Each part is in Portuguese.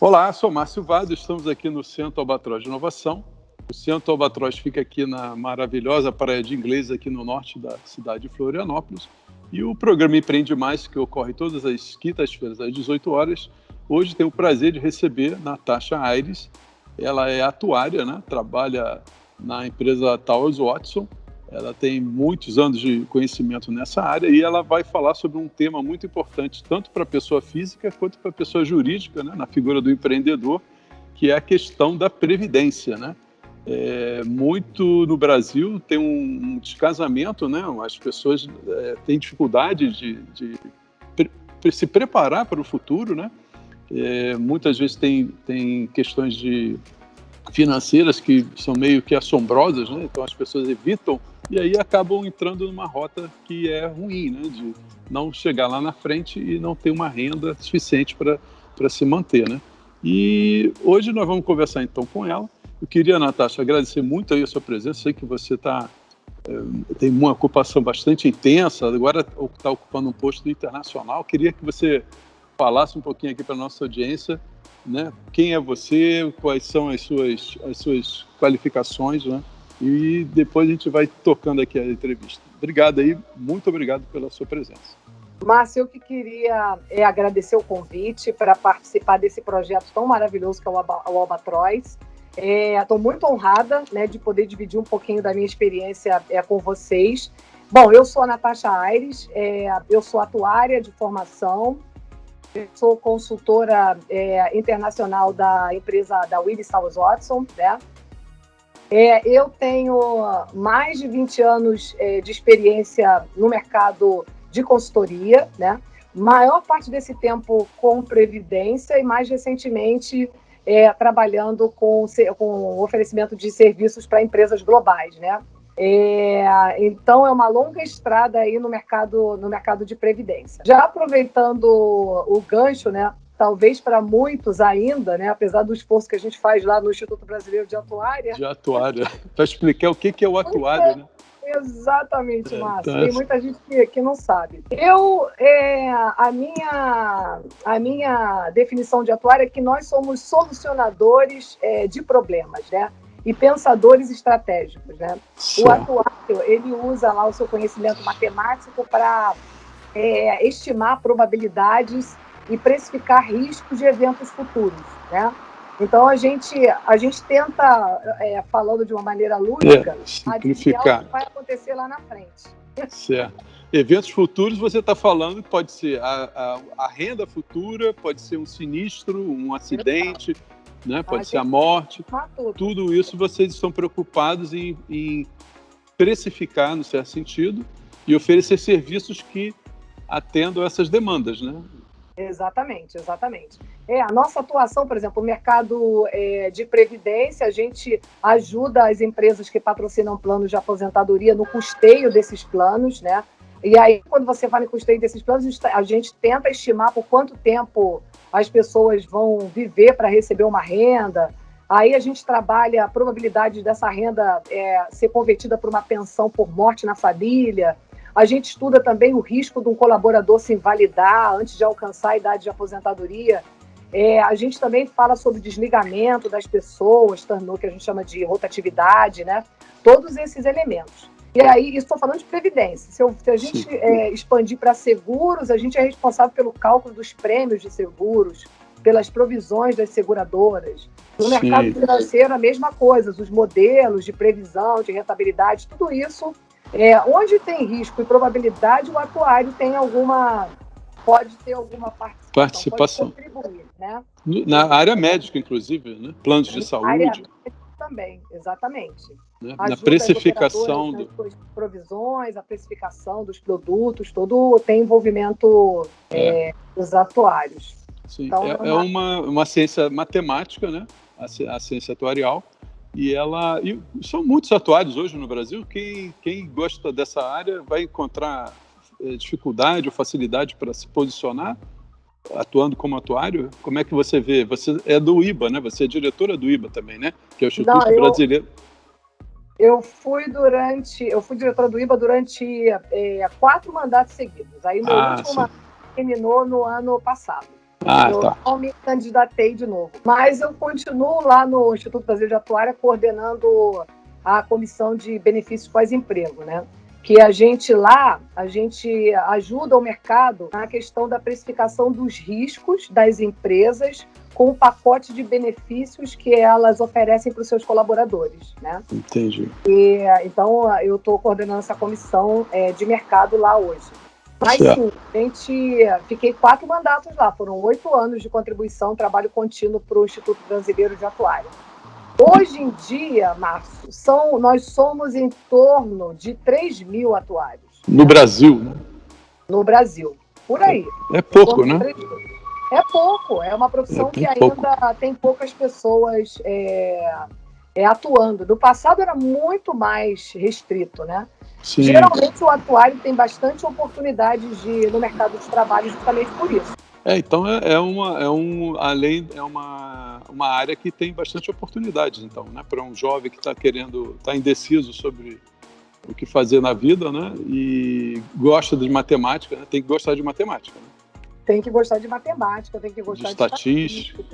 Olá, sou Márcio Vado, estamos aqui no Centro Albatroz de Inovação. O Centro Albatroz fica aqui na maravilhosa Praia de Inglês, aqui no norte da cidade de Florianópolis. E o programa Empreende Mais, que ocorre todas as quintas-feiras às 18 horas, hoje tem o prazer de receber Natasha Aires. Ela é atuária, né? Trabalha na empresa Towers Watson. Ela tem muitos anos de conhecimento nessa área e ela vai falar sobre um tema muito importante, tanto para a pessoa física quanto para a pessoa jurídica, né, na figura do empreendedor, que é a questão da previdência, né? Muito no Brasil tem um descasamento, né? As pessoas têm dificuldade de se preparar para o futuro, né? Muitas vezes tem questões financeiras que são meio que assombrosas, né? Então as pessoas evitam e aí acabam entrando numa rota que é ruim, né? De não chegar lá na frente e não ter uma renda suficiente para se manter, né? E hoje nós vamos conversar então com ela. Eu queria, Natasha, agradecer muito aí a sua presença. Sei que você tem uma ocupação bastante intensa, agora está ocupando um posto internacional. Eu queria que você falasse um pouquinho aqui para a nossa audiência, né? Quem é você, quais são as suas qualificações, né? E depois a gente vai tocando aqui a entrevista. Obrigado aí, muito obrigado pela sua presença. Márcio, eu que queria agradecer o convite para participar desse projeto tão maravilhoso que é o Albatroz. Estou muito honrada, né, de poder dividir um pouquinho da minha experiência com vocês. Bom, eu sou a Natasha Aires, eu sou atuária de formação, eu sou consultora internacional da empresa da Willis Towers Watson, né? Eu tenho mais de 20 anos de experiência no mercado de consultoria, né? Maior parte desse tempo com previdência e mais recentemente trabalhando com oferecimento de serviços para empresas globais, né? Então é uma longa estrada aí no mercado de previdência. Já aproveitando o gancho, né? Talvez para muitos ainda, né, apesar do esforço que a gente faz lá no Instituto Brasileiro de Atuária. De atuária, para explicar o que é o atuário, né? Exatamente, Márcio. Tem muita gente que não sabe. A minha definição de atuária é que nós somos solucionadores de problemas, né? E pensadores estratégicos, né? O atuário, ele usa lá o seu conhecimento matemático para estimar probabilidades e precificar riscos de eventos futuros, né? Então, a gente tenta, falando de uma maneira lúdica, simplificar o que vai acontecer lá na frente. Certo. Eventos futuros, você está falando que pode ser a renda futura, pode ser um sinistro, um acidente, né? Pode ser a morte. Tudo isso vocês estão preocupados em precificar, no certo sentido, e oferecer serviços que atendam essas demandas, né? Exatamente. A nossa atuação, por exemplo, o mercado de previdência, a gente ajuda as empresas que patrocinam planos de aposentadoria no custeio desses planos, né? E aí, quando você vai no custeio desses planos, a gente tenta estimar por quanto tempo as pessoas vão viver para receber uma renda. Aí a gente trabalha a probabilidade dessa renda ser convertida para uma pensão por morte na família. A gente estuda também o risco de um colaborador se invalidar antes de alcançar a idade de aposentadoria. A gente também fala sobre o desligamento das pessoas, que a gente chama de rotatividade, né? Todos esses elementos. E aí, estou falando de previdência. Se a gente expandir para seguros, a gente é responsável pelo cálculo dos prêmios de seguros, pelas provisões das seguradoras. No mercado financeiro, a mesma coisa, os modelos de previsão, de rentabilidade, tudo isso. Onde tem risco e probabilidade, o atuário pode ter alguma participação. Pode contribuir, né? Na área médica, inclusive, né? Planos de saúde. Também, exatamente. Né? Na precificação das provisões, a precificação dos produtos, todo tem envolvimento dos atuários. Sim, então, uma ciência matemática, né? A ciência atuarial. E são muitos atuários hoje no Brasil. Quem gosta dessa área vai encontrar dificuldade ou facilidade para se posicionar atuando como atuário. Como é que você vê? Você é do IBA, né? Você é diretora do IBA também, né? Que é o Instituto Brasileiro. Eu fui diretora do IBA durante 4 mandatos seguidos. Aí meu último mandato terminou no ano passado. Eu tá. não me candidatei de novo. Mas eu continuo lá no Instituto Brasileiro de Atuária coordenando a comissão de benefícios pós-emprego, né? Que a gente ajuda o mercado na questão da precificação dos riscos das empresas com o pacote de benefícios que elas oferecem para os seus colaboradores, né? Entendi. Então, eu estou coordenando essa comissão de mercado lá hoje. Mas sim, fiquei 4 mandatos lá, foram 8 anos de contribuição, trabalho contínuo para o Instituto Brasileiro de Atuária. Hoje em dia, Márcio, nós somos em torno de 3.000 atuários. No Brasil, né? No Brasil, por aí. É pouco, né? É pouco, é uma profissão que ainda tem poucas pessoas atuando. No passado era muito mais restrito, né? Sim. Geralmente o atuário tem bastante oportunidades no mercado de trabalho justamente por isso. Então é uma área que tem bastante oportunidades, então, né? Para um jovem que está indeciso sobre o que fazer na vida, né? E gosta de matemática, né? Tem que gostar de matemática, né? Tem que gostar de matemática, tem que gostar de estatística.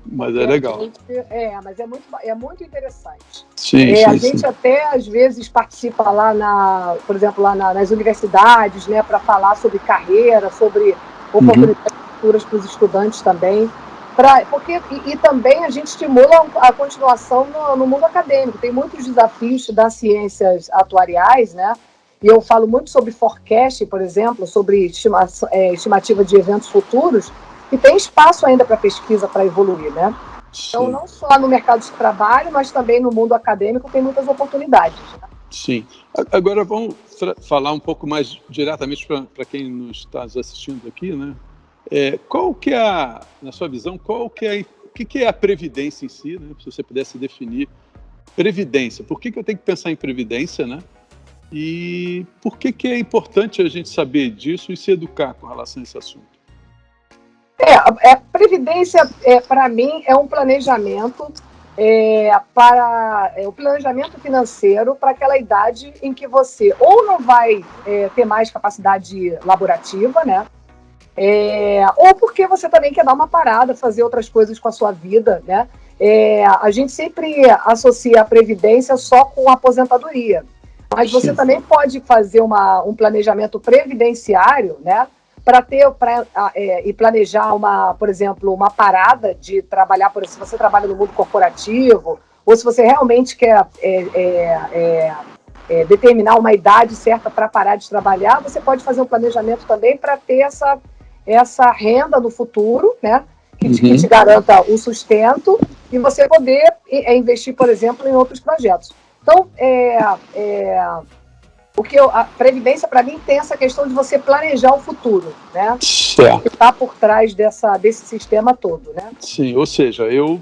Mas é legal. Mas é muito interessante. Sim, a gente até, às vezes, participa lá, por exemplo, lá nas universidades, né, para falar sobre carreira, sobre oportunidades futuras para os estudantes também. E também a gente estimula a continuação no mundo acadêmico. Tem muitos desafios das ciências atuariais, né? E eu falo muito sobre forecast, por exemplo, sobre estimativa de eventos futuros, e tem espaço ainda para pesquisa, para evoluir, né? Sim. Então, não só no mercado de trabalho, mas também no mundo acadêmico tem muitas oportunidades. Né? Sim. Agora vamos falar um pouco mais diretamente para quem nos está assistindo aqui, né? Qual que é, na sua visão, o que é a previdência em si, né? Se você pudesse definir previdência. Por que eu tenho que pensar em previdência, né? E por que é importante a gente saber disso e se educar com relação a esse assunto? Previdência, para mim, é um planejamento o planejamento financeiro para aquela idade em que você ou não vai ter mais capacidade laborativa, né? Ou porque você também quer dar uma parada, fazer outras coisas com a sua vida, né? A gente sempre associa a previdência só com a aposentadoria. Mas você também pode fazer um planejamento previdenciário, né, e planejar, por exemplo, uma parada de trabalhar, por exemplo, se você trabalha no mundo corporativo, ou se você realmente quer determinar uma idade certa para parar de trabalhar, você pode fazer um planejamento também para ter essa renda no futuro, né, que te garanta o sustento e você poder investir, por exemplo, em outros projetos. Então, a Previdência, para mim, tem essa questão de você planejar o futuro, né? Certo. Que está por trás desse sistema todo, né? Sim, ou seja, eu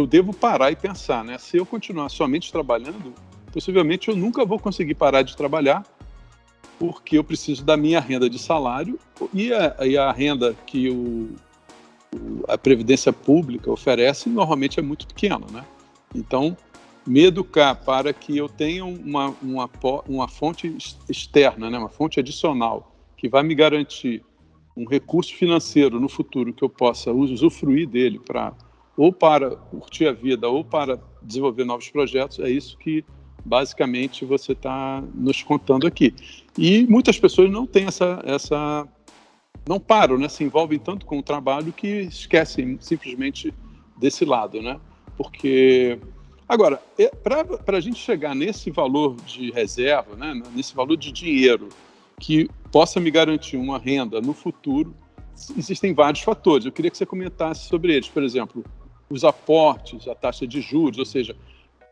devo parar e pensar, né? Se eu continuar somente trabalhando, possivelmente eu nunca vou conseguir parar de trabalhar, porque eu preciso da minha renda de salário e a renda que a Previdência Pública oferece normalmente é muito pequena, né? Então, me educar para que eu tenha uma fonte externa, né, uma fonte adicional, que vai me garantir um recurso financeiro no futuro que eu possa usufruir dele ou para curtir a vida ou para desenvolver novos projetos, é isso que basicamente você está nos contando aqui. E muitas pessoas não têm não param, né, se envolvem tanto com o trabalho que esquecem simplesmente desse lado, né? Porque agora, para a gente chegar nesse valor de reserva, né, nesse valor de dinheiro que possa me garantir uma renda no futuro, existem vários fatores. Eu queria que você comentasse sobre eles. Por exemplo, os aportes, a taxa de juros, ou seja,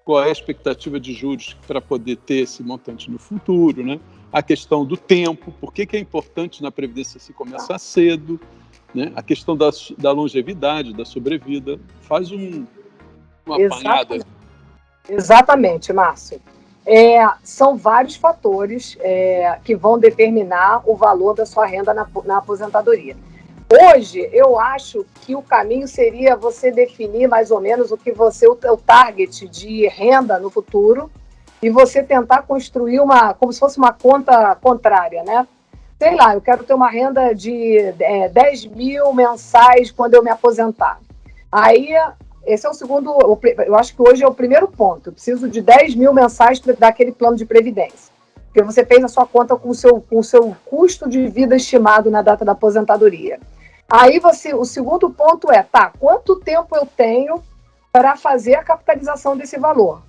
qual é a expectativa de juros para poder ter esse montante no futuro, né? A questão do tempo, por que é importante na Previdência se começar cedo, né? A questão da longevidade, da sobrevida. Faz uma apanhada. Exatamente, Márcio. São vários fatores que vão determinar o valor da sua renda na aposentadoria. Hoje, eu acho que o caminho seria você definir mais ou menos o target de renda no futuro e você tentar construir como se fosse uma conta contrária, né? sei lá, eu quero ter uma renda de 10 mil mensais quando eu me aposentar. Aí, esse é o segundo, eu acho que hoje é o primeiro ponto. Eu preciso de 10 mil mensais daquele plano de previdência. Porque você fez a sua conta com o seu custo de vida estimado na data da aposentadoria. Aí o segundo ponto é, quanto tempo eu tenho para fazer a capitalização desse valor?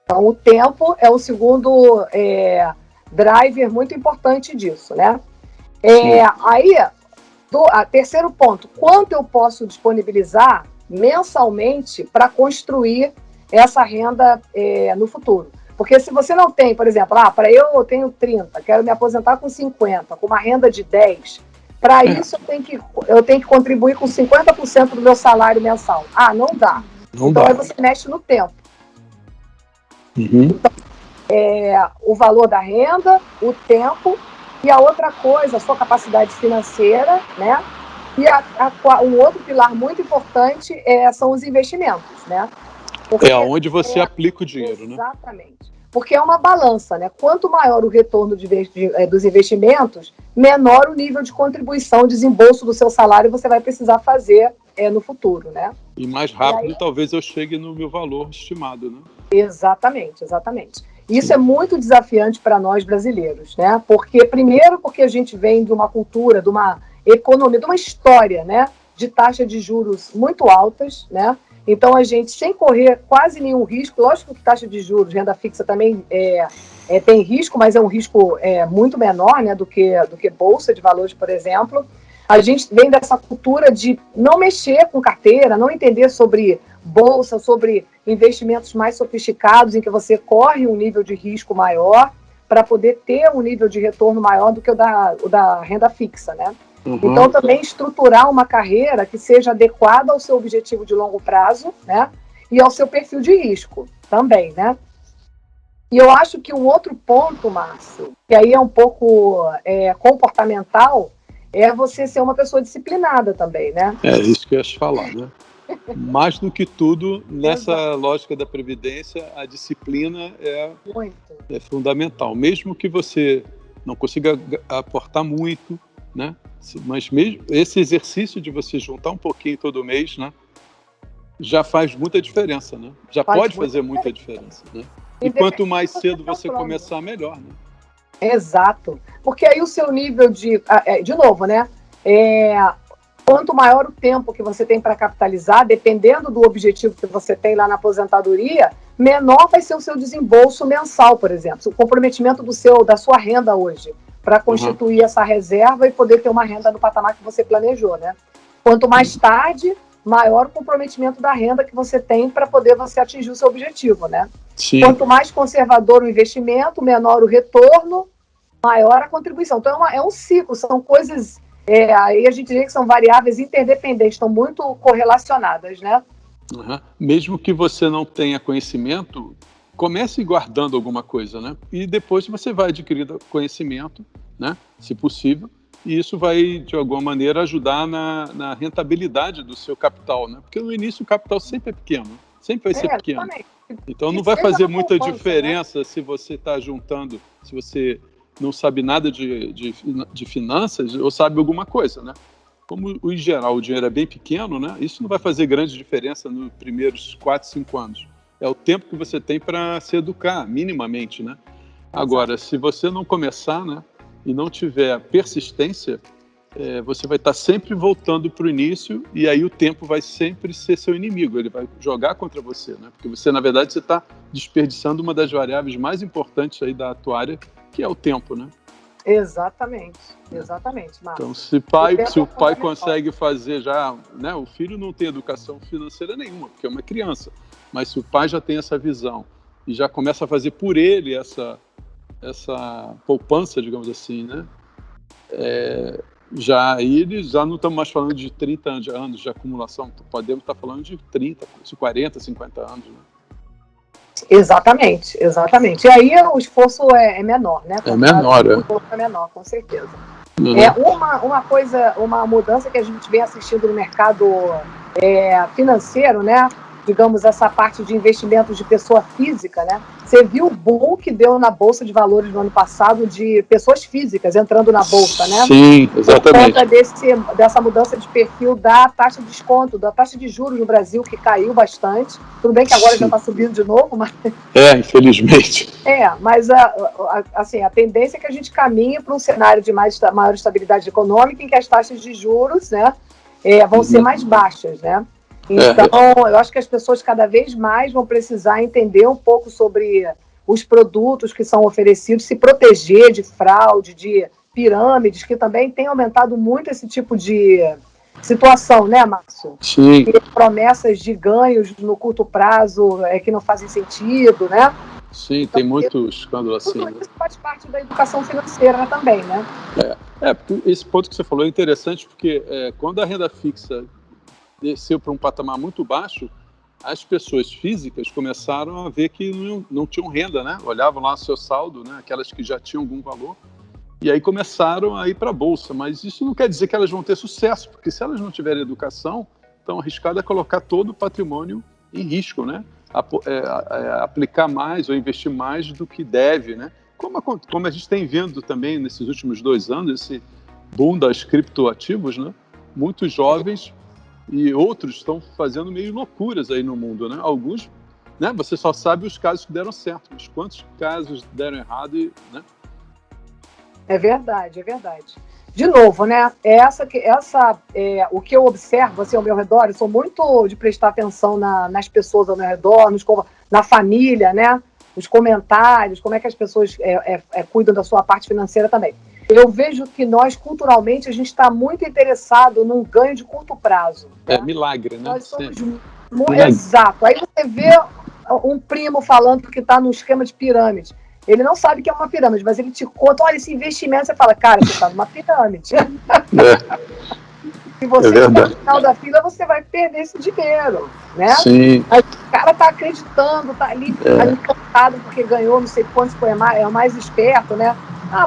Então, o tempo é o segundo driver muito importante disso, né? Aí, terceiro ponto, quanto eu posso disponibilizar mensalmente para construir essa renda no futuro? Porque se você não tem, por exemplo, eu tenho 30, quero me aposentar com 50, com uma renda de 10, para isso eu tenho que contribuir com 50% do meu salário mensal. Não dá. Aí você mexe no tempo. Então, o valor da renda, o tempo, e a outra coisa, a sua capacidade financeira, né? E um outro pilar muito importante são os investimentos, né? Porque onde você aplica o dinheiro, exatamente, né? Exatamente. Porque é uma balança, né? Quanto maior o retorno dos investimentos, menor o nível de contribuição, desembolso do seu salário você vai precisar fazer no futuro, né? E mais rápido, talvez eu chegue no meu valor estimado, né? Exatamente, exatamente. Isso é muito desafiante para nós brasileiros, né? Primeiro porque a gente vem de uma cultura, de uma economia, de uma história, né? De taxa de juros muito altas, né? Então, a gente, sem correr quase nenhum risco, lógico que taxa de juros, renda fixa também tem risco, mas é um risco muito menor, né, do que bolsa de valores, por exemplo. A gente vem dessa cultura de não mexer com carteira, não entender sobre bolsa, sobre investimentos mais sofisticados, em que você corre um nível de risco maior para poder ter um nível de retorno maior do que o da renda fixa, né? Então, também estruturar uma carreira que seja adequada ao seu objetivo de longo prazo, né? E ao seu perfil de risco também, né? E eu acho que um outro ponto, Márcio, que aí é um pouco comportamental, é você ser uma pessoa disciplinada também, né? É isso que eu ia te falar, né? Mais do que tudo, nessa lógica da Previdência, a disciplina é fundamental. Mesmo que você não consiga aportar muito, né? Mas mesmo esse exercício de você juntar um pouquinho todo mês, né, já faz muita diferença, né? Já pode fazer muita diferença, né? E quanto mais cedo você começar, melhor, né? Exato. Porque aí o seu nível de novo, né? Quanto maior o tempo que você tem para capitalizar, dependendo do objetivo que você tem lá na aposentadoria, menor vai ser o seu desembolso mensal, por exemplo, o comprometimento da sua renda hoje, para constituir essa reserva e poder ter uma renda no patamar que você planejou, né? Quanto mais tarde, maior o comprometimento da renda que você tem para poder você atingir o seu objetivo, né? Sim. Quanto mais conservador o investimento, menor o retorno, maior a contribuição. Então, é um ciclo, são coisas... aí a gente diz que são variáveis interdependentes, estão muito correlacionadas, né? Mesmo que você não tenha conhecimento, comece guardando alguma coisa, né? E depois você vai adquirindo conhecimento, né? Se possível, e isso vai, de alguma maneira, ajudar na rentabilidade do seu capital, né? Porque no início o capital sempre é pequeno, sempre vai ser pequeno. Exatamente. Então não vai fazer muita diferença, né? Se você está juntando, se você não sabe nada de finanças ou sabe alguma coisa, né? Como, em geral, o dinheiro é bem pequeno, né? Isso não vai fazer grande diferença nos primeiros 4, 5 anos. É o tempo que você tem para se educar, minimamente, né? Agora, se você não começar, né, e não tiver persistência, você vai estar sempre voltando para o início e aí o tempo vai sempre ser seu inimigo, ele vai jogar contra você, né? Porque você, na verdade, você está desperdiçando uma das variáveis mais importantes aí da atuária, que é o tempo, né? Exatamente, exatamente, Marcos. Então, se o pai consegue fazer já, né, o filho não tem educação financeira nenhuma, porque é uma criança, mas se o pai já tem essa visão e já começa a fazer por ele essa poupança, digamos assim, né, eles já não estamos mais falando de 30 anos de acumulação, podemos estar falando de 30, 40, 50 anos, né? Exatamente, exatamente. E aí o esforço é menor, né? É menor, o esforço é menor, com certeza. Uma mudança que a gente vem assistindo no mercado financeiro, né? digamos, essa parte de investimentos de pessoa física, né? Você viu o boom que deu na Bolsa de Valores no ano passado de pessoas físicas entrando na Bolsa, né? Sim, exatamente. Por conta dessa mudança de perfil da taxa de desconto, da taxa de juros no Brasil, que caiu bastante. Tudo bem que agora já está subindo de novo, mas... Infelizmente. Mas assim, a tendência é que a gente caminhe para um cenário de maior estabilidade econômica, em que as taxas de juros, né, vão ser mais baixas, né? Então, eu acho que as pessoas cada vez mais vão precisar entender um pouco sobre os produtos que são oferecidos, se proteger de fraude, de pirâmides, que também tem aumentado muito esse tipo de situação, né, Márcio? Sim. E promessas de ganhos no curto prazo que não fazem sentido, né? Sim, então, tem muito escândalo assim. Tudo isso faz parte da educação financeira também, né? Porque esse ponto que você falou é interessante, porque quando a renda fixa desceu para um patamar muito baixo, as pessoas físicas começaram a ver que não tinham renda, né? Olhavam lá o seu saldo, né? Aquelas que já tinham algum valor, e aí começaram a ir para a Bolsa. Mas isso não quer dizer que elas vão ter sucesso, porque se elas não tiverem educação, estão arriscadas a colocar todo o patrimônio em risco, né? Aplicar mais ou investir mais do que deve, né? Como a gente tem vendo também nesses últimos 2 anos, esse boom das criptoativos, né? Muitos jovens e outros estão fazendo meio loucuras aí no mundo, né? Alguns, né? Você só sabe os casos que deram certo, mas quantos casos deram errado, né? É verdade. De novo, né? O que eu observo assim, ao meu redor, eu sou muito de prestar atenção nas pessoas ao meu redor, na família, né? Os comentários, como é que as pessoas cuidam da sua parte financeira também. Eu vejo que nós, culturalmente, a gente está muito interessado num ganho de curto prazo. Né? Milagre, né? Nós somos Exato. Aí você vê um primo falando que está num esquema de pirâmide. Ele não sabe que é uma pirâmide, mas ele te conta, olha, esse investimento, você fala, cara, você está numa pirâmide. Se você for no final da fila, você vai perder esse dinheiro, né? Sim. Aí, o cara está acreditando, está ali encantado porque ganhou não sei quantos, é o mais esperto, né?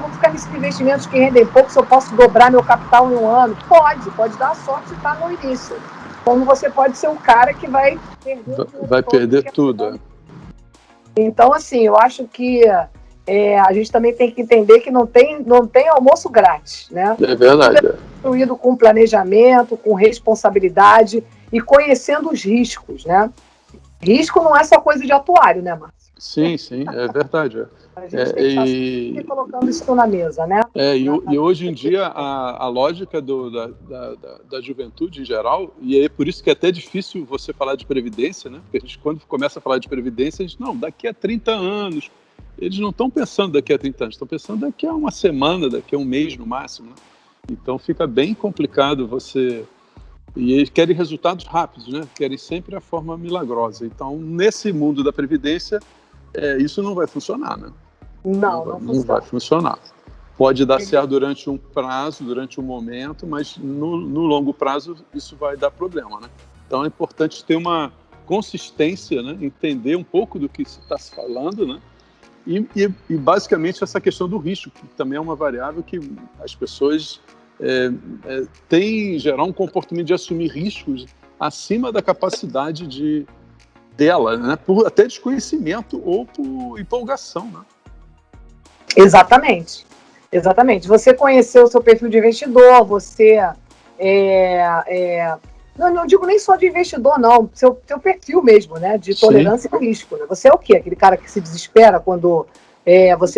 Vou ficar nesses investimentos que rendem pouco, se eu posso dobrar meu capital em um ano. Pode dar sorte de estar no início. Como você pode ser um cara que vai perder tudo. Vai perder tudo. Então, assim, eu acho que a gente também tem que entender que não tem almoço grátis, né? É verdade. Tudo é construído com planejamento, com responsabilidade e conhecendo os riscos, né? Risco não é só coisa de atuário, né, Márcio? Sim, é verdade. A gente tem que estar colocando isso na mesa, né? E hoje em dia a lógica da juventude em geral, e é por isso que é até difícil você falar de previdência, né? Porque a gente, quando começa a falar de previdência, a gente, não, daqui a 30 anos. Eles não estão pensando daqui a 30 anos, estão pensando daqui a uma semana, daqui a um mês no máximo, né? Então fica bem complicado você... E eles querem resultados rápidos, né? Querem sempre a forma milagrosa. Então, nesse mundo da previdência, isso não vai funcionar, né? Não vai funcionar. Pode dar certo durante um prazo, durante um momento, mas no longo prazo isso vai dar problema, né? Então é importante ter uma consistência, né? Entender um pouco do que se está se falando, né? E basicamente essa questão do risco, que também é uma variável que as pessoas têm em geral um comportamento de assumir riscos acima da capacidade dela, né? Por até desconhecimento ou por empolgação, né? Exatamente. Você conheceu o seu perfil de investidor, você não digo nem só de investidor, não, seu perfil mesmo, né? De tolerância ao risco. Né? Você é o quê? Aquele cara que se desespera quando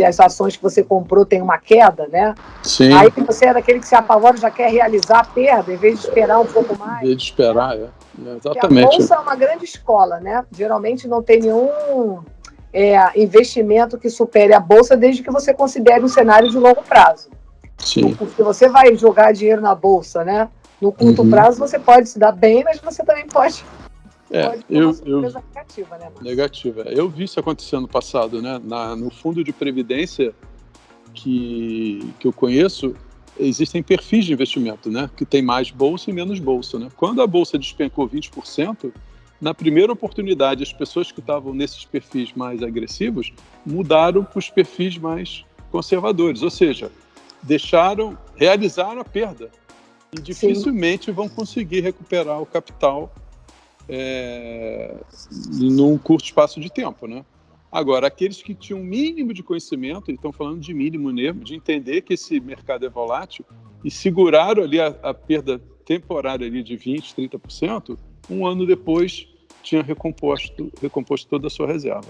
as ações que você comprou tem uma queda, né? Sim. Aí você é daquele que se apavora e já quer realizar a perda, em vez de esperar um pouco mais. Em vez de esperar, exatamente. Porque a bolsa é uma grande escola, né? Geralmente não tem nenhum investimento que supere a bolsa, desde que você considere um cenário de longo prazo. Sim. Porque você vai jogar dinheiro na bolsa, né? No curto prazo você pode se dar bem, mas você também pode ter uma surpresa negativa, né? Negativa. Eu vi isso acontecendo no passado, né? No fundo de previdência que eu conheço, existem perfis de investimento, né? Que tem mais bolsa e menos bolsa, né? Quando a bolsa despencou 20%, na primeira oportunidade, as pessoas que estavam nesses perfis mais agressivos mudaram para os perfis mais conservadores, ou seja, realizaram a perda e dificilmente vão conseguir recuperar o capital num curto espaço de tempo, né? Agora, aqueles que tinham um mínimo de conhecimento, eles estão falando de mínimo mesmo, de entender que esse mercado é volátil e seguraram ali a perda temporária ali de 20%, 30%, um ano depois tinha recomposto toda a sua reserva.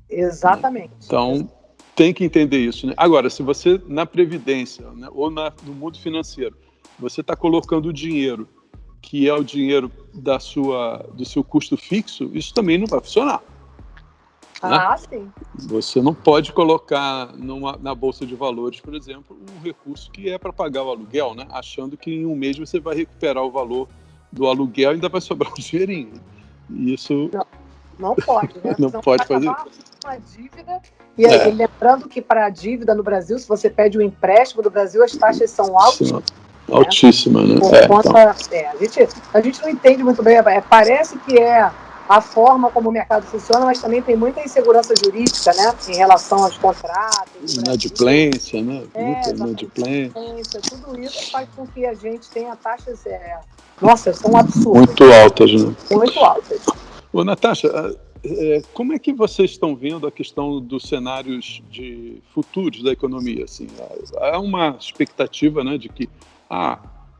Exatamente. Né? Então, tem que entender isso. Né? Agora, se você, na Previdência, né, ou no mundo financeiro, você está colocando o dinheiro, que é o dinheiro do seu custo fixo, isso também não vai funcionar. Ah, sim. Você não pode colocar na Bolsa de Valores, por exemplo, um recurso que é para pagar o aluguel, né? Achando que em um mês você vai recuperar o valor do aluguel e ainda vai sobrar um dinheirinho. Isso não pode, né? Não pode fazer uma dívida. E aí, lembrando que para a dívida no Brasil, se você pede um empréstimo do Brasil, as taxas são altíssimas. Altíssimas, né? A gente não entende muito bem. Parece que é a forma como o mercado funciona, mas também tem muita insegurança jurídica, né? Em relação aos contratos. Inadimplência, né? Muita inadimplência. Tudo isso faz com que a gente tenha taxas, nossa, são absurdas. Muito altas, né? Muito altas. Ô, Natasha, como é que vocês estão vendo a questão dos cenários de futuros da economia? Assim, há uma expectativa, né, de que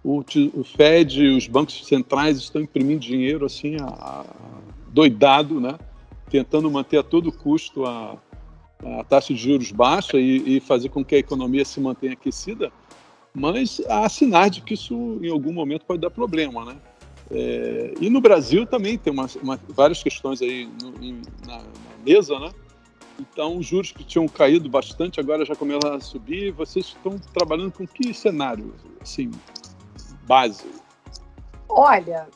o Fed e os bancos centrais estão imprimindo dinheiro assim, doidado, né, tentando manter a todo custo a taxa de juros baixa e fazer com que a economia se mantenha aquecida, mas há sinais de que isso em algum momento pode dar problema, né? E no Brasil também tem várias questões aí na mesa, né? Então, os juros que tinham caído bastante agora já começam a subir. Vocês estão trabalhando com que cenário, assim, base? Olha,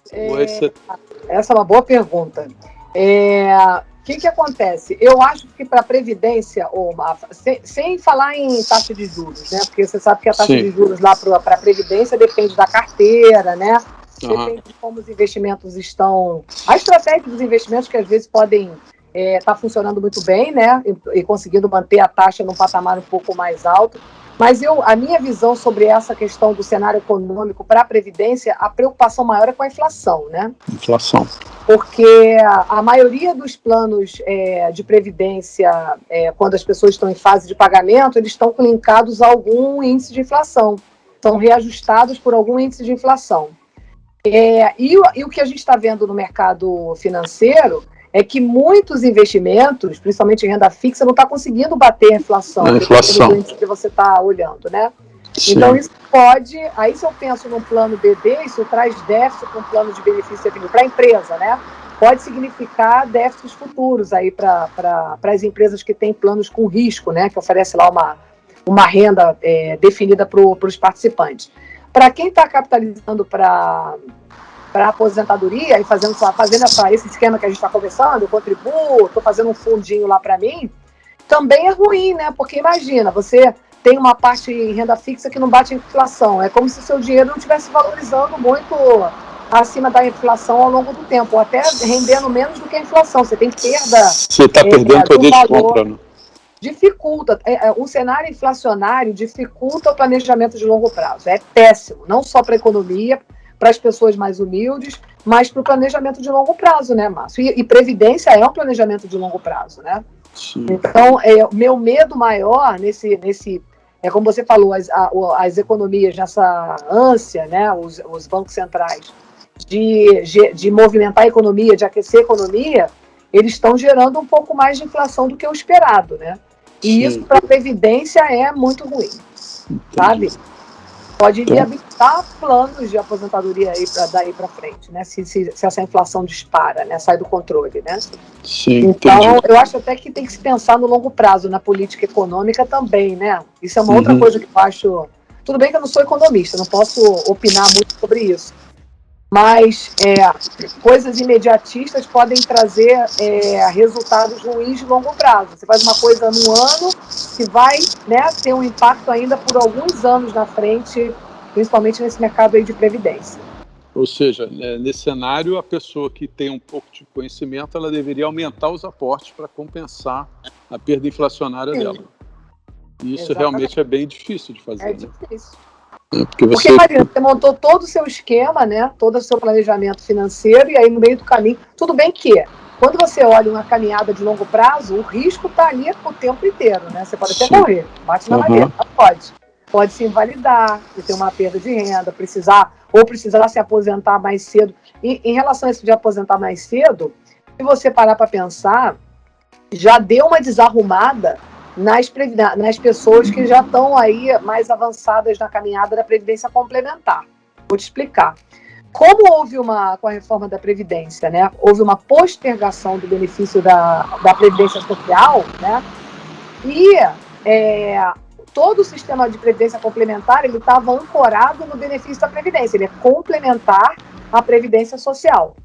essa é uma boa pergunta. O que acontece? Eu acho que para a Previdência, sem falar em taxa de juros, né? Porque você sabe que a taxa de juros lá para a Previdência depende da carteira, né? Depende de como os investimentos estão... A estratégia dos investimentos que às vezes podem estar funcionando muito bem, né? E conseguindo manter a taxa num patamar um pouco mais alto. Mas a minha visão sobre essa questão do cenário econômico para a Previdência, a preocupação maior é com a inflação, né? Inflação. Porque a maioria dos planos de Previdência, quando as pessoas estão em fase de pagamento, eles estão linkados a algum índice de inflação. São reajustados por algum índice de inflação. E o que a gente está vendo no mercado financeiro é que muitos investimentos, principalmente em renda fixa, não está conseguindo bater a inflação. Do índice que você está olhando, né? Sim. Então, isso pode... Aí, se eu penso num plano BD, isso traz déficit para um plano de benefício definido para a empresa, né? Pode significar déficits futuros aí para as empresas que têm planos com risco, né? Que oferece lá uma renda definida para os participantes. Para quem está capitalizando para aposentadoria e fazendo esse esquema que a gente está conversando, eu contribuo, estou fazendo um fundinho lá para mim, também é ruim, né? Porque imagina, você tem uma parte em renda fixa que não bate a inflação. É como se o seu dinheiro não estivesse valorizando muito acima da inflação ao longo do tempo, ou até rendendo menos do que a inflação. Você tem perda... Você está perdendo poder de compra, né? Dificulta, um cenário inflacionário dificulta o planejamento de longo prazo. É péssimo, não só para a economia, para as pessoas mais humildes, mas para o planejamento de longo prazo, né, Márcio? E Previdência é um planejamento de longo prazo, né? Sim. Então, o meu medo maior como você falou, as economias nessa ânsia, né, os bancos centrais, de movimentar a economia, de aquecer a economia, eles estão gerando um pouco mais de inflação do que o esperado, né? E sim, isso para a Previdência é muito ruim, sabe? Pode viabilizar planos de aposentadoria aí daí para frente, né? Se essa inflação dispara, né? Sai do controle, né? Sim, então, eu acho até que tem que se pensar no longo prazo, na política econômica também, né? Isso é uma outra coisa que eu acho... Tudo bem que eu não sou economista, não posso opinar muito sobre isso. Mas coisas imediatistas podem trazer resultados ruins de longo prazo. Você faz uma coisa num ano que vai, né, ter um impacto ainda por alguns anos na frente, principalmente nesse mercado aí de previdência. Ou seja, nesse cenário, a pessoa que tem um pouco de conhecimento, ela deveria aumentar os aportes para compensar a perda inflacionária dela. E isso realmente é bem difícil de fazer. Difícil. Porque imagina, você montou todo o seu esquema, né? Todo o seu planejamento financeiro, e aí no meio do caminho, tudo bem que quando você olha uma caminhada de longo prazo, o risco está ali o tempo inteiro, né? Você pode até morrer, bate na madeira, pode se invalidar, ter uma perda de renda, precisar se aposentar mais cedo. E, em relação a isso de aposentar mais cedo, se você parar para pensar, já deu uma desarrumada nas pessoas que já estão aí mais avançadas na caminhada da Previdência Complementar. Vou te explicar. Como com a reforma da Previdência, né, houve uma postergação do benefício da Previdência Social, né, e todo o sistema de Previdência Complementar ele estava ancorado no benefício da Previdência, ele é complementar à Previdência Social.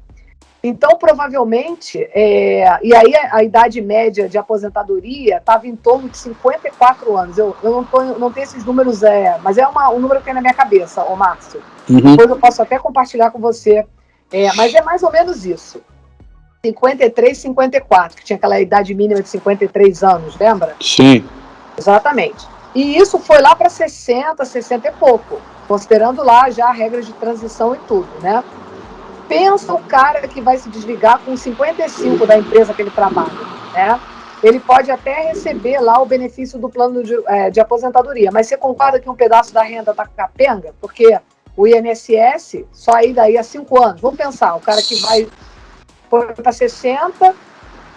Então, provavelmente, e aí a idade média de aposentadoria estava em torno de 54 anos. Eu não tenho esses números, mas é um número que tem na minha cabeça, ô Márcio. Depois eu posso até compartilhar com você. Mas é mais ou menos isso. 53, 54, que tinha aquela idade mínima de 53 anos, lembra? Sim. Exatamente. E isso foi lá para 60, 60 e pouco, considerando lá já regras de transição e tudo, né? Pensa o cara que vai se desligar com 55 da empresa que ele trabalha, né? Ele pode até receber lá o benefício do plano de aposentadoria, mas você concorda que um pedaço da renda está capenga? Porque o INSS só aí daí a 5 anos. Vamos pensar, o cara que foi para 60,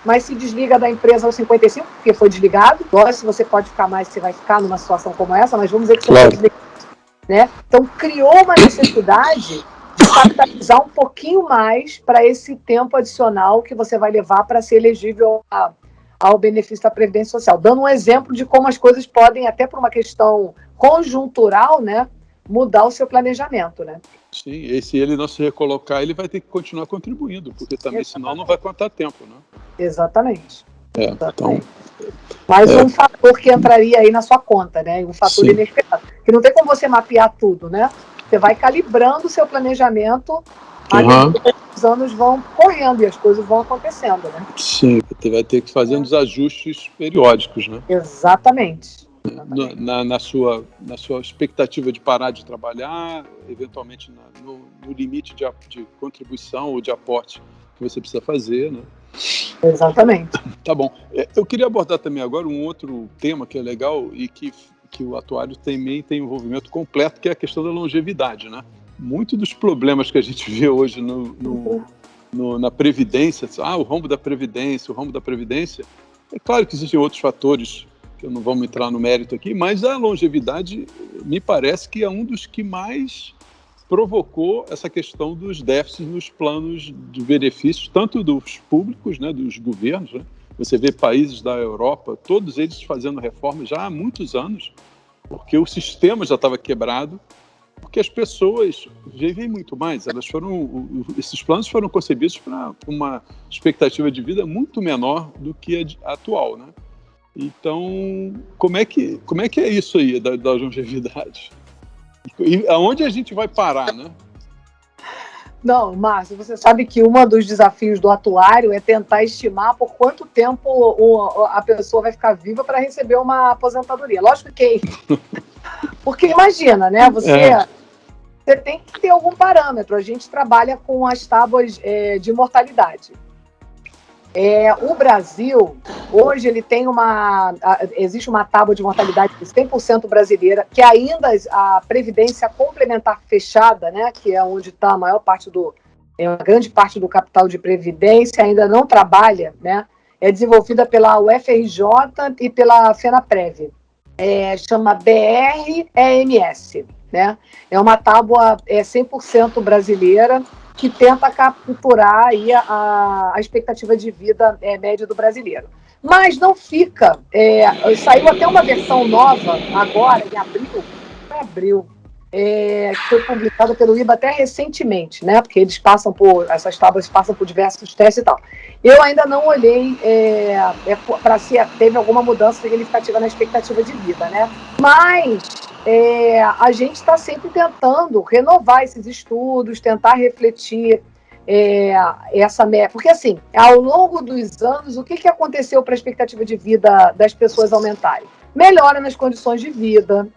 mas se desliga da empresa aos 55, porque foi desligado. Agora, se você pode ficar mais, você vai ficar numa situação como essa, mas vamos dizer que você foi desligado, né? Então, criou uma necessidade de capitalizar um pouquinho mais para esse tempo adicional que você vai levar para ser elegível ao benefício da Previdência Social. Dando um exemplo de como as coisas podem, até por uma questão conjuntural, né, mudar o seu planejamento, né? Sim, e se ele não se recolocar, ele vai ter que continuar contribuindo, porque também senão não vai contar tempo, né? Exatamente. Então... Mais um fator que entraria aí na sua conta, né? Um fator inesperado. Que não tem como você mapear tudo, né? Você vai calibrando o seu planejamento à medida que os anos vão correndo e as coisas vão acontecendo, né? Sim, você vai ter que fazer os ajustes periódicos, né? Exatamente. Na sua expectativa de parar de trabalhar, eventualmente no limite de contribuição ou de aporte que você precisa fazer, né? Exatamente. Tá bom. Eu queria abordar também agora um outro tema que é legal e que o atuário também tem envolvimento completo, que é a questão da longevidade, né? Muitos dos problemas que a gente vê hoje na Previdência, o rombo da Previdência, é claro que existem outros fatores que eu não vamos entrar no mérito aqui, mas a longevidade me parece que é um dos que mais provocou essa questão dos déficits nos planos de benefícios, tanto dos públicos, né, dos governos, né? Você vê países da Europa, todos eles fazendo reformas já há muitos anos, porque o sistema já estava quebrado, porque as pessoas vivem muito mais. Esses planos foram concebidos para uma expectativa de vida muito menor do que a atual, né? Então, como é que é isso aí da longevidade? E aonde a gente vai parar, né? Não, Márcio, você sabe que um dos desafios do atuário é tentar estimar por quanto tempo a pessoa vai ficar viva para receber uma aposentadoria. Lógico que porque imagina, né? Você tem que ter algum parâmetro. A gente trabalha com as tábuas de mortalidade. O Brasil, hoje, ele tem existe uma tábua de mortalidade de 100% brasileira, que ainda a Previdência Complementar Fechada, né, que é onde está a maior parte uma grande parte do capital de Previdência, ainda não trabalha, né, é desenvolvida pela UFRJ e pela FENAPREV. Chama BR-EMS, né? É uma tábua 100% brasileira, que tenta capturar aí a expectativa de vida média do brasileiro. Mas não fica... saiu até uma versão nova, agora, em abril, que foi publicada pelo IBA até recentemente, né? Porque essas tábuas passam por diversos testes e tal. Eu ainda não olhei para se teve alguma mudança significativa na expectativa de vida, né? Mas... a gente está sempre tentando renovar esses estudos, tentar refletir essa meta. Porque, assim, ao longo dos anos, o que aconteceu para a expectativa de vida das pessoas aumentarem? Melhora nas condições de vida,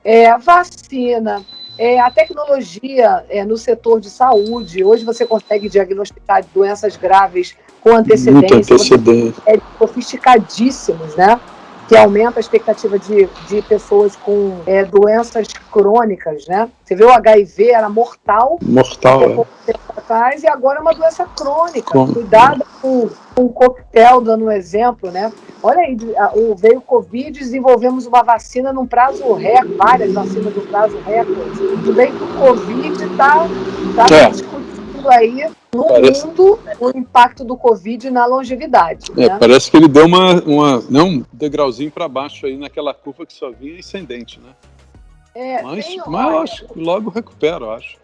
vacina, A tecnologia no setor de saúde, hoje você consegue diagnosticar doenças graves com Muito antecedência, antecedente. sofisticadíssimos, né? Que aumenta a expectativa de pessoas com doenças crônicas, né? Você vê o HIV, era mortal, Mortal, pouco tempo atrás, e agora é uma doença crônica. Como? Cuidado com um coquetel, dando um exemplo, né? Olha aí, veio o Covid, desenvolvemos uma vacina num prazo recorde, várias vacinas num prazo recorde. Tudo bem que o Covid está discutindo aí no mundo o impacto do Covid na longevidade. Né? Parece que ele deu um degrauzinho para baixo aí naquela curva que só vinha ascendente, né? Mas eu acho que logo recupera, eu acho.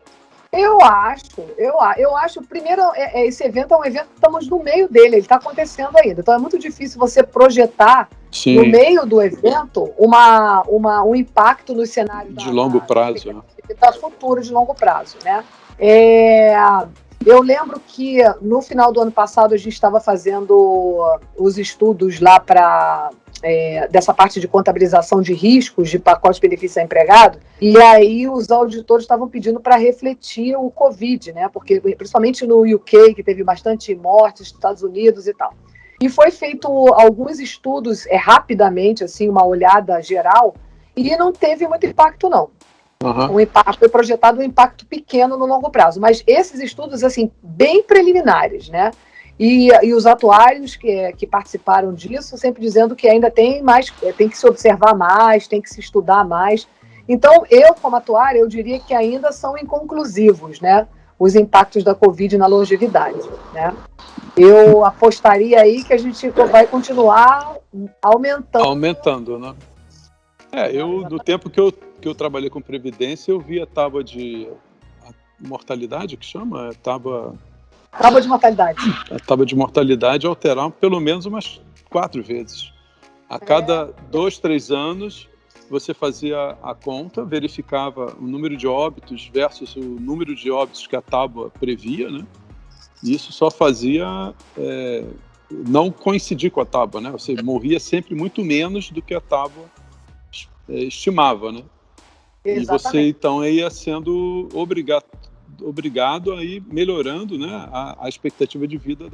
Eu acho, primeiro, esse evento é um evento que estamos no meio dele, ele está acontecendo ainda. Então é muito difícil você projetar no meio do evento um impacto no cenário de longo prazo. Da futuro de longo prazo, né? Eu lembro que no final do ano passado a gente estava fazendo os estudos lá dessa parte de contabilização de riscos de pacote de benefício a empregado, e aí os auditores estavam pedindo para refletir o Covid, né? Porque principalmente no UK, que teve bastante mortes, Estados Unidos e tal. E foi feito alguns estudos rapidamente, assim, uma olhada geral, e não teve muito impacto, não. Foi projetado um impacto pequeno no longo prazo, mas esses estudos, assim, bem preliminares, né? E os atuários que participaram disso, sempre dizendo que ainda tem que se observar mais, tem que se estudar mais. Então, eu, como atuária, eu diria que ainda são inconclusivos, né? Os impactos da Covid na longevidade, né? Eu apostaria aí que a gente vai continuar aumentando. Aumentando, né? Do tempo que eu trabalhei com Previdência, eu vi a tábua de mortalidade, que chama? Tábua de mortalidade. A tábua de mortalidade alterar pelo menos umas 4 vezes. A cada 2, 3 anos, você fazia a conta, verificava o número de óbitos versus o número de óbitos que a tábua previa, né? E isso só fazia não coincidir com a tábua, né? Você morria sempre muito menos do que a tábua estimava, né? Exatamente. E você, então, ia sendo obrigado a ir melhorando, né, a expectativa de vida,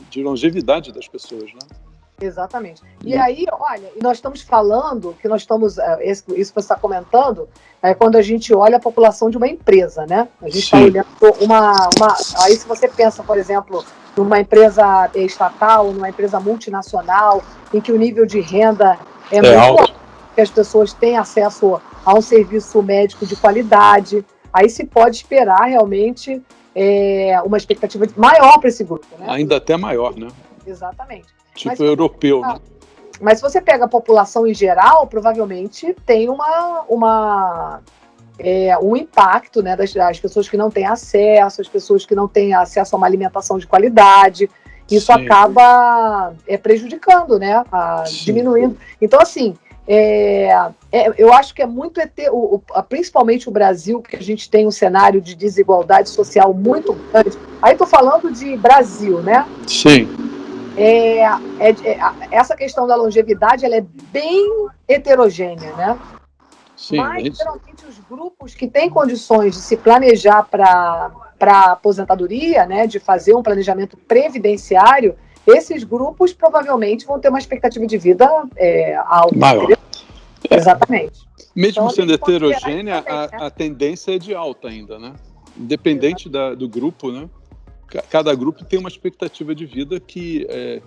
de longevidade das pessoas, né? Exatamente. E aí, olha, nós estamos falando, isso que você está comentando, quando a gente olha a população de uma empresa, né? A gente está olhando aí se você pensa, por exemplo, numa empresa estatal, numa empresa multinacional, em que o nível de renda é muito alto, que as pessoas têm acesso a um serviço médico de qualidade, aí se pode esperar realmente uma expectativa maior para esse grupo, né? Ainda até maior, né? Exatamente. Tipo europeu, né? Mas se você pega a população em geral, provavelmente tem um impacto, né, das pessoas que não têm acesso, as pessoas que não têm acesso a uma alimentação de qualidade. Isso acaba prejudicando, né? Diminuindo. Então, assim, eu acho que é muito principalmente o Brasil, que a gente tem um cenário de desigualdade social muito grande. Aí estou falando de Brasil, né? Sim. Essa questão da longevidade, ela é bem heterogênea, né? Sim, mas geralmente os grupos que têm condições de se planejar para aposentadoria, né, de fazer um planejamento previdenciário, esses grupos provavelmente vão ter uma expectativa de vida alta. Maior. Exatamente. Mesmo então, sendo heterogênea, a tendência é de alta ainda, né? Independente do grupo, né? Cada grupo tem uma expectativa de vida que é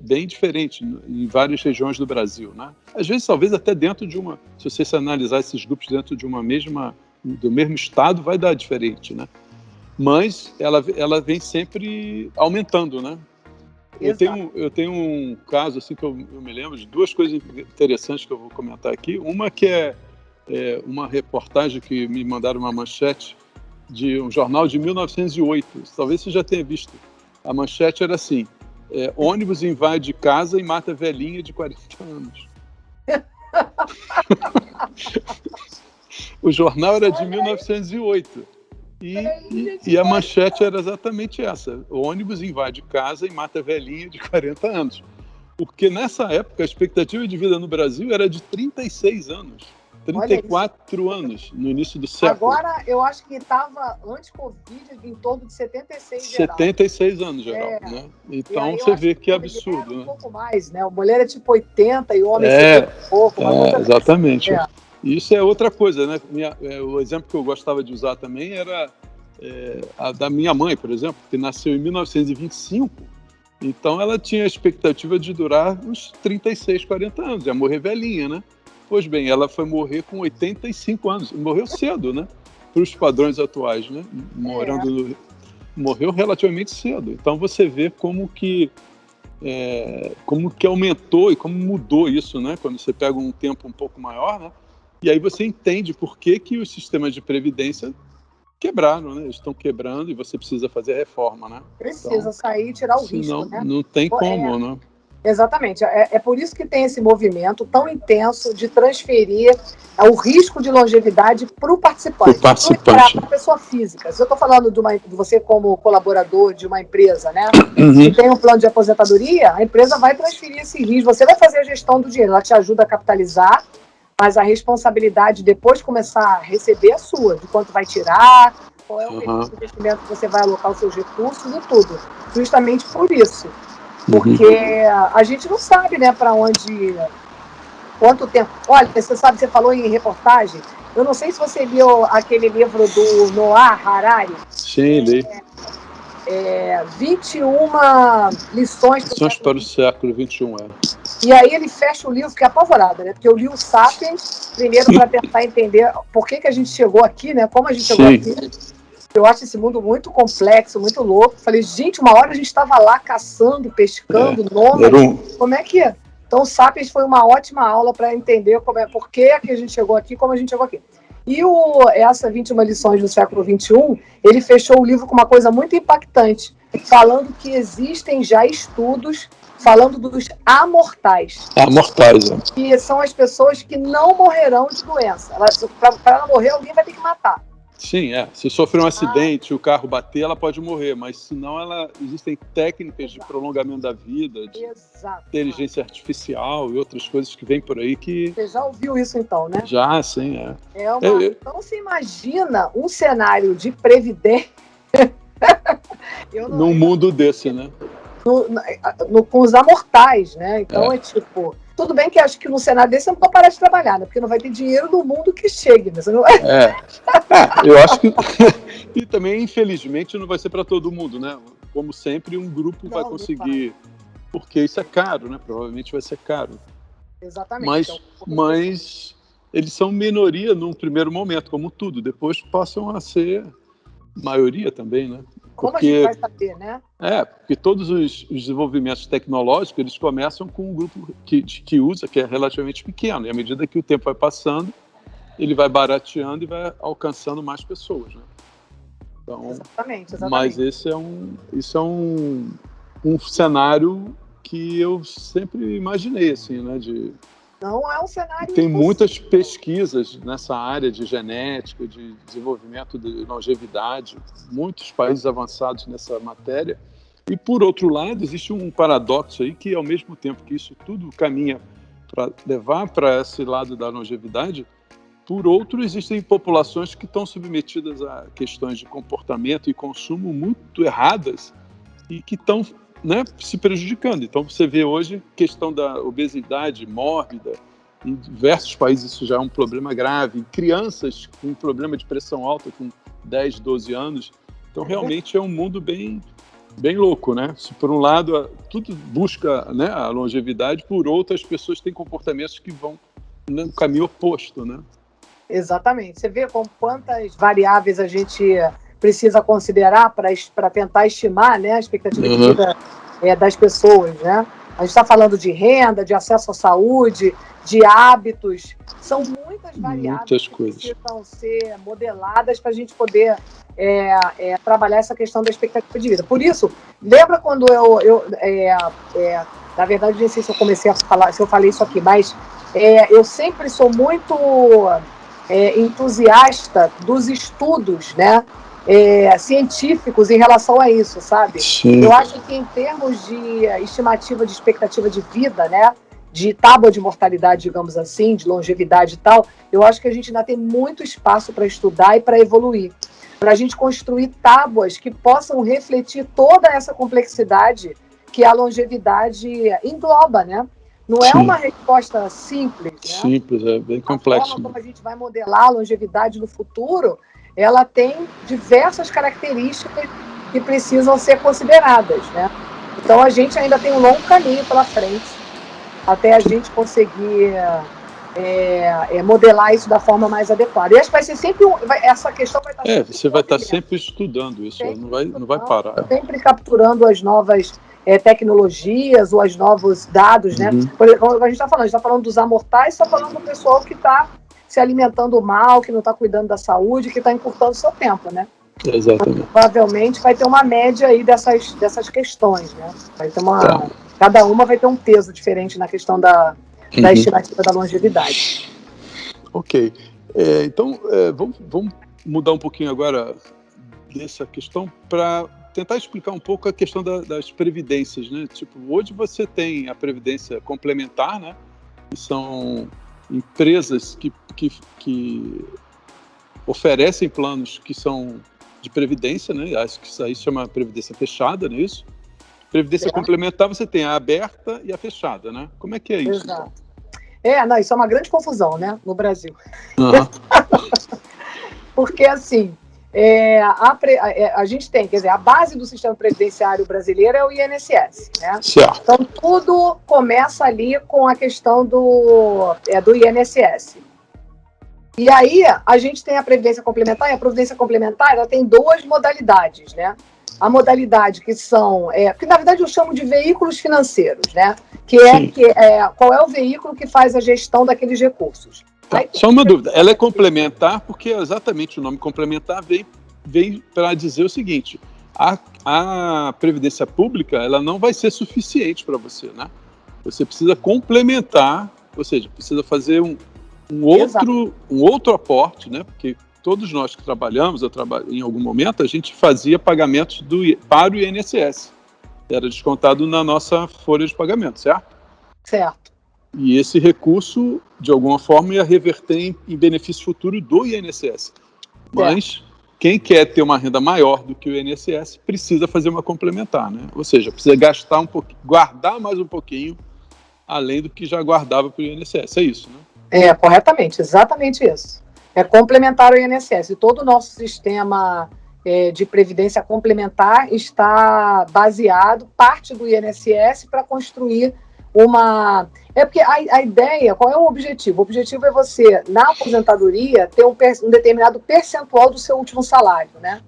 bem diferente em várias regiões do Brasil, né? Às vezes, talvez até dentro de se você analisar esses grupos dentro de do mesmo estado, vai dar diferente, né? Mas ela vem sempre aumentando, né? Eu tenho um caso assim que eu me lembro de 2 coisas interessantes que eu vou comentar aqui. Uma que é uma reportagem que me mandaram uma manchete de um jornal de 1908. Talvez você já tenha visto. A manchete era assim: ônibus invade casa e mata velhinha de 40 anos. O jornal era de 1908. E a manchete era exatamente essa: o ônibus invade casa e mata velhinha de 40 anos. Porque nessa época a expectativa de vida no Brasil era de 36 anos. 34 anos no início do século. Agora, eu acho que estava, antes Covid, em torno de 76 geral. 76 anos geral, né? Então, você vê que absurdo, né? Um pouco mais, né? A mulher é tipo 80 e o homem é 50 e pouco. Exatamente. Isso é outra coisa, né? O exemplo que eu gostava de usar também era a da minha mãe, por exemplo, que nasceu em 1925. Então, ela tinha a expectativa de durar uns 36, 40 anos. Ia morrer velhinha, né? Pois bem, ela foi morrer com 85 anos. Morreu cedo, né? Para os padrões atuais, né? Morreu relativamente cedo. Então, você vê como que aumentou e como mudou isso, né? Quando você pega um tempo um pouco maior, né? E aí você entende por que os sistemas de previdência quebraram, né? Estão quebrando e você precisa fazer reforma, né? Precisa sair e tirar o risco, né? Não tem como, né? Exatamente. É por isso que tem esse movimento tão intenso de transferir o risco de longevidade para o participante. Para a pessoa física. Se eu estou falando de você como colaborador de uma empresa, né? Se tem um plano de aposentadoria, a empresa vai transferir esse risco. Você vai fazer a gestão do dinheiro, ela te ajuda a capitalizar, mas a responsabilidade depois de começar a receber é sua, de quanto vai tirar, qual é o investimento que você vai alocar os seus recursos e tudo. Justamente por isso. Porque a gente não sabe, né, para onde, quanto tempo. Olha, você sabe, você falou em reportagem, eu não sei se você leu aquele livro do Noah Harari. Sim, li. 21 lições para o século XXI. E aí ele fecha o livro, fiquei apavorada, né? Porque eu li o Sapiens, primeiro para tentar entender por que a gente chegou aqui, né? Como a gente chegou aqui. Eu acho esse mundo muito complexo, muito louco. Falei, gente, uma hora a gente estava lá caçando, pescando, nômades. Como é que é? Então, o Sapiens foi uma ótima aula para entender por que a gente chegou aqui, como a gente chegou aqui. E essa 21 lições do século XXI, ele fechou o livro com uma coisa muito impactante, falando que existem já estudos falando dos amortais. Amortais, que são as pessoas que não morrerão de doença. Para ela morrer, alguém vai ter que matar. Sim, Se sofrer um acidente, o carro bater, ela pode morrer, mas senão existem técnicas de prolongamento da vida, de inteligência artificial e outras coisas que vem por aí que... Você já ouviu isso então, né? Já, sim, Então você imagina um cenário de previdência... Num mundo desse, né? Com os amortais, né? Então é tipo... Tudo bem que acho que no cenário desse você não pode parar de trabalhar, né? Porque não vai ter dinheiro no mundo que chegue. Né? Você não... eu acho que... E também, infelizmente, não vai ser para todo mundo, né? Como sempre, um grupo vai conseguir... Porque isso é caro, né? Provavelmente vai ser caro. Exatamente. Mas eles são minoria num primeiro momento, como tudo. Depois passam a ser maioria também, né? Como a gente vai saber, né? Porque todos os desenvolvimentos tecnológicos, eles começam com um grupo que usa, que é relativamente pequeno. E à medida que o tempo vai passando, ele vai barateando e vai alcançando mais pessoas, né? Então, exatamente. Mas isso é um cenário que eu sempre imaginei, assim, né? Não é um cenário Tem muitas pesquisas nessa área de genética, de desenvolvimento de longevidade, muitos países avançados nessa matéria. E, por outro lado, existe um paradoxo aí que, ao mesmo tempo que isso tudo caminha para levar para esse lado da longevidade, por outro, existem populações que estão submetidas a questões de comportamento e consumo muito erradas e que estão se prejudicando. Então, você vê hoje a questão da obesidade mórbida. Em diversos países isso já é um problema grave. Crianças com problema de pressão alta com 10, 12 anos. Então, realmente é um mundo bem, bem louco, né? Se por um lado, tudo busca, né, a longevidade, por outro, as pessoas têm comportamentos que vão no caminho oposto, né? Exatamente. Você vê quantas variáveis a gente precisa considerar para tentar estimar, né, a expectativa de vida das pessoas, né? A gente está falando de renda, de acesso à saúde, de hábitos. São muitas variáveis que precisam ser modeladas para a gente poder trabalhar essa questão da expectativa de vida. Por isso, lembra quando na verdade, não sei se eu comecei a falar, se eu falei isso aqui, mas eu sempre sou muito entusiasta dos estudos, né? Científicos em relação a isso, sabe? Sim. Eu acho que em termos de estimativa de expectativa de vida, né, de tábua de mortalidade, digamos assim, de longevidade e tal, eu acho que a gente ainda tem muito espaço para estudar e para evoluir, para a gente construir tábuas que possam refletir toda essa complexidade que a longevidade engloba, né? Não é uma resposta simples, né? Simples, é bem complexo. A forma como a gente vai modelar a longevidade no futuro, ela tem diversas características que precisam ser consideradas, né? Então, a gente ainda tem um longo caminho pela frente até a gente conseguir modelar isso da forma mais adequada. E acho que vai ser sempre essa questão vai estar sempre você vai estar sempre estudando isso, não vai parar. Sempre capturando as novas tecnologias ou os novos dados, né? Por exemplo, a gente está falando dos amortais, está falando do pessoal que está se alimentando mal, que não está cuidando da saúde, que está encurtando o seu tempo, né? Exatamente. Provavelmente vai ter uma média aí dessas questões, né? Vai ter cada uma vai ter um peso diferente na questão da estimativa da longevidade. Ok. Então, vamos mudar um pouquinho agora dessa questão para tentar explicar um pouco a questão das previdências, né? Tipo, hoje você tem a previdência complementar, né? Que são empresas que oferecem planos que são de previdência, né? Acho que isso aí se chama previdência fechada, não é isso? Previdência complementar, você tem a aberta e a fechada, né? Como é que é isso? Exato. Isso é uma grande confusão, né, no Brasil. Porque, assim, a gente tem, quer dizer, a base do sistema previdenciário brasileiro é o INSS, né? Certo. Então, tudo começa ali com a questão do INSS. E aí, a gente tem a previdência complementar, e a previdência complementar, ela tem duas modalidades, né? A modalidade que são, que na verdade eu chamo de veículos financeiros, né? Qual é o veículo que faz a gestão daqueles recursos. Só uma dúvida, ela é complementar porque exatamente o nome complementar vem para dizer o seguinte, a previdência pública ela não vai ser suficiente para você, né? Você precisa complementar, ou seja, precisa fazer um outro aporte, né? Porque todos nós que trabalhamos, em algum momento, a gente fazia pagamentos para o INSS. Era descontado na nossa folha de pagamento, certo? Certo. E esse recurso, de alguma forma, ia reverter em benefício futuro do INSS. Mas quem quer ter uma renda maior do que o INSS precisa fazer uma complementar, né? Ou seja, precisa gastar um pouquinho, guardar mais um pouquinho, além do que já guardava para o INSS. É isso, né? Corretamente, exatamente isso. É complementar o INSS. E todo o nosso sistema de previdência complementar está baseado, parte do INSS, para construir uma... porque a ideia, qual é o objetivo? O objetivo é você, na aposentadoria, ter um determinado percentual do seu último salário, né?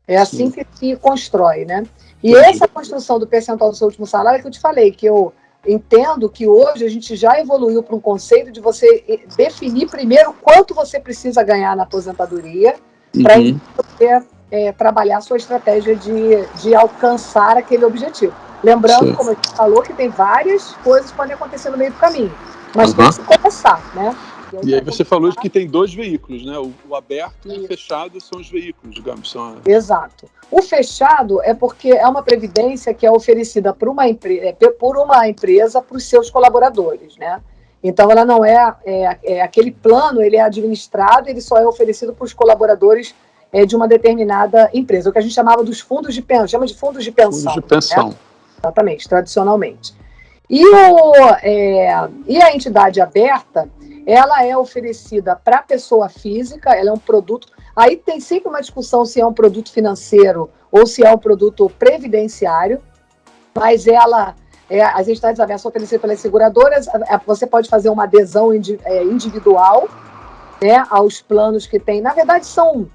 É assim que se constrói, né? E essa construção do percentual do seu último salário é que eu te falei, que eu entendo que hoje a gente já evoluiu para um conceito de você definir primeiro quanto você precisa ganhar na aposentadoria para você trabalhar a sua estratégia de alcançar aquele objetivo. Lembrando, como a gente falou, que tem várias coisas que podem acontecer no meio do caminho, mas tem que se começar, né? E aí você falou que tem dois veículos, né? O aberto e o fechado são os veículos, digamos. Exato. O fechado é porque é uma previdência que é oferecida por uma empresa para os seus colaboradores, né? Então, ela não aquele plano, ele é administrado, ele só é oferecido para os colaboradores de uma determinada empresa, o que a gente chamava dos fundos de pensão, chama de fundos de pensão. Fundos de pensão. Né? Exatamente, tradicionalmente. E a entidade aberta, ela é oferecida para a pessoa física, ela é um produto... Aí tem sempre uma discussão se é um produto financeiro ou se é um produto previdenciário, mas as entidades abertas são oferecidas pelas seguradoras, você pode fazer uma adesão individual, né, aos planos que tem. Na verdade, são